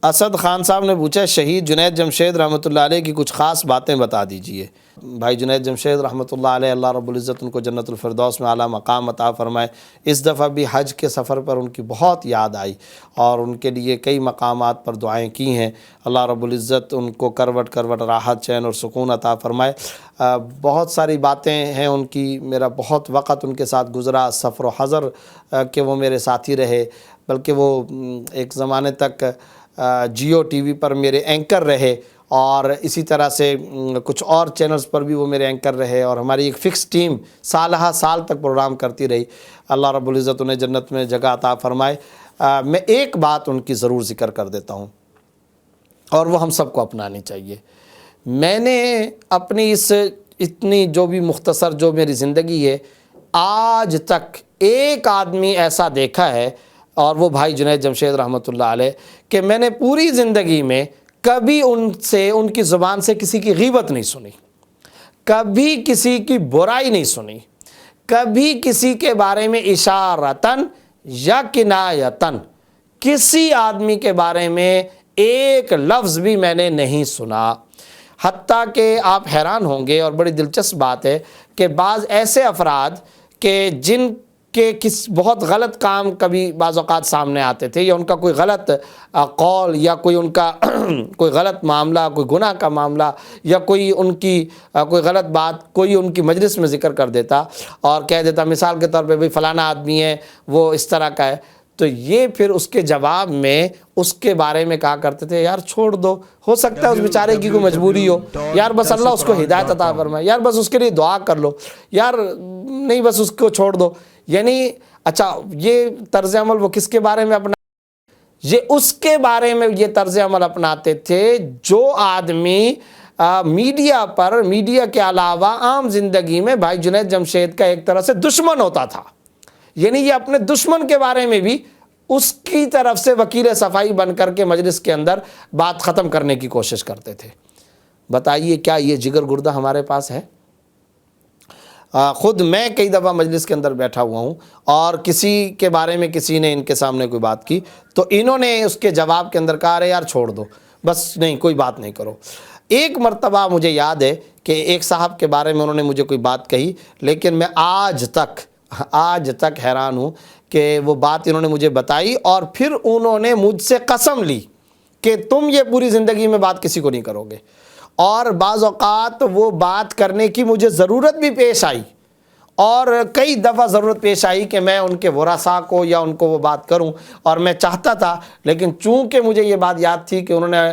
اسد خان صاحب نے پوچھا شہید جنید جمشید رحمۃ اللہ علیہ کی کچھ خاص باتیں بتا دیجئے۔ بھائی جنید جمشید رحمۃ اللہ علیہ، اللہ رب العزت ان کو جنت الفردوس میں اعلیٰ مقام عطا فرمائے۔ اس دفعہ بھی حج کے سفر پر ان کی بہت یاد آئی اور ان کے لیے کئی مقامات پر دعائیں کی ہیں۔ اللہ رب العزت ان کو کروٹ کروٹ راحت، چین اور سکون عطا فرمائے۔ بہت ساری باتیں ہیں ان کی، میرا بہت وقت ان کے ساتھ گزرا، سفر و حضر کہ وہ میرے ساتھی رہے، بلکہ وہ ایک زمانے تک جیو ٹی وی پر میرے اینکر رہے اور اسی طرح سے کچھ اور چینلز پر بھی وہ میرے اینکر رہے اور ہماری ایک فکس ٹیم سالہ سال تک پروگرام کرتی رہی۔ اللہ رب العزت انہیں جنت میں جگہ عطا فرمائے۔ میں ایک بات ان کی ضرور ذکر کر دیتا ہوں اور وہ ہم سب کو اپنانی چاہیے۔ میں نے اپنی اس اتنی جو بھی مختصر جو میری زندگی ہے، آج تک ایک آدمی ایسا دیکھا ہے اور وہ بھائی جنید جمشید رحمۃ اللہ علیہ، کہ میں نے پوری زندگی میں کبھی ان کی زبان سے کسی کی غیبت نہیں سنی، کبھی کسی کی برائی نہیں سنی، کبھی کسی کے بارے میں اشارتاً یا کنایتاً کسی آدمی کے بارے میں ایک لفظ بھی میں نے نہیں سنا۔ حتیٰ کہ آپ حیران ہوں گے، اور بڑی دلچسپ بات ہے کہ بعض ایسے افراد کہ جن کہ بہت غلط کام کبھی بعض اوقات سامنے آتے تھے، یا ان کا کوئی غلط قول یا کوئی ان کا کوئی غلط معاملہ، کوئی گناہ کا معاملہ، یا کوئی ان کی کوئی غلط بات کوئی ان کی مجلس میں ذکر کر دیتا اور کہہ دیتا، مثال کے طور پہ بھئی فلانا آدمی ہے وہ اس طرح کا ہے، تو یہ پھر اس کے جواب میں اس کے بارے میں کہا کرتے تھے، یار چھوڑ دو، ہو سکتا ہے اس بیچارے کی کوئی مجبوری ہو، یار بس اللہ اس کو ہدایت عطا فرمائے، یار بس اس کے لیے دعا کر لو، یار نہیں بس اس کو چھوڑ دو۔ یعنی اچھا، یہ طرز عمل وہ کس کے بارے میں اپنا، یہ اس کے بارے میں یہ طرز عمل اپناتے تھے جو آدمی میڈیا پر، میڈیا کے علاوہ عام زندگی میں بھائی جنید جمشید کا ایک طرح سے دشمن ہوتا تھا۔ یعنی یہ اپنے دشمن کے بارے میں بھی اس کی طرف سے وکیل صفائی بن کر کے مجلس کے اندر بات ختم کرنے کی کوشش کرتے تھے۔ بتائیے کیا یہ جگر گردہ ہمارے پاس ہے؟ خود میں کئی دفعہ مجلس کے اندر بیٹھا ہوا ہوں اور کسی کے بارے میں کسی نے ان کے سامنے کوئی بات کی تو انہوں نے اس کے جواب کے اندر کہا، ارے یار چھوڑ دو، بس نہیں کوئی بات نہیں کرو۔ ایک مرتبہ مجھے یاد ہے کہ ایک صاحب کے بارے میں انہوں نے مجھے کوئی بات کہی، لیکن میں آج تک حیران ہوں کہ وہ بات انہوں نے مجھے بتائی اور پھر انہوں نے مجھ سے قسم لی کہ تم یہ پوری زندگی میں بات کسی کو نہیں کرو گے، اور بعض اوقات وہ بات کرنے کی مجھے ضرورت بھی پیش آئی، اور کئی دفعہ ضرورت پیش آئی کہ میں ان کے ورثاء کو یا ان کو وہ بات کروں، اور میں چاہتا تھا، لیکن چونکہ مجھے یہ بات یاد تھی کہ انہوں نے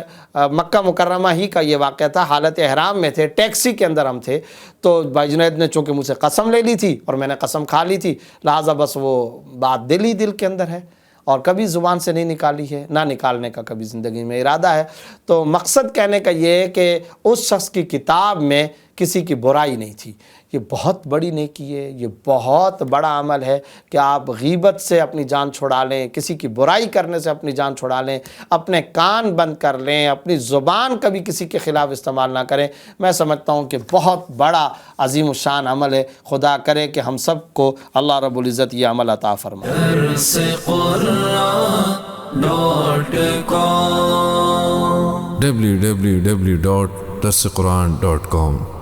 مکہ مکرمہ ہی کا یہ واقعہ تھا، حالت احرام میں تھے، ٹیکسی کے اندر ہم تھے، تو بھائی جنید نے چونکہ مجھ سے قسم لے لی تھی اور میں نے قسم کھا لی تھی، لہٰذا بس وہ بات دل کے اندر ہے اور کبھی زبان سے نہیں نکالی ہے، نہ نکالنے کا کبھی زندگی میں ارادہ ہے۔ تو مقصد کہنے کا یہ ہے کہ اس شخص کی کتاب میں کسی کی برائی نہیں تھی۔ یہ بہت بڑی نیکی ہے، یہ بہت بڑا عمل ہے کہ آپ غیبت سے اپنی جان چھڑا لیں، کسی کی برائی کرنے سے اپنی جان چھڑا لیں، اپنے کان بند کر لیں، اپنی زبان کبھی کسی کے خلاف استعمال نہ کریں۔ میں سمجھتا ہوں کہ بہت بڑا عظیم الشان عمل ہے۔ خدا کرے کہ ہم سب کو اللہ رب العزت یہ عمل عطا فرمائے۔ www.darsequran.com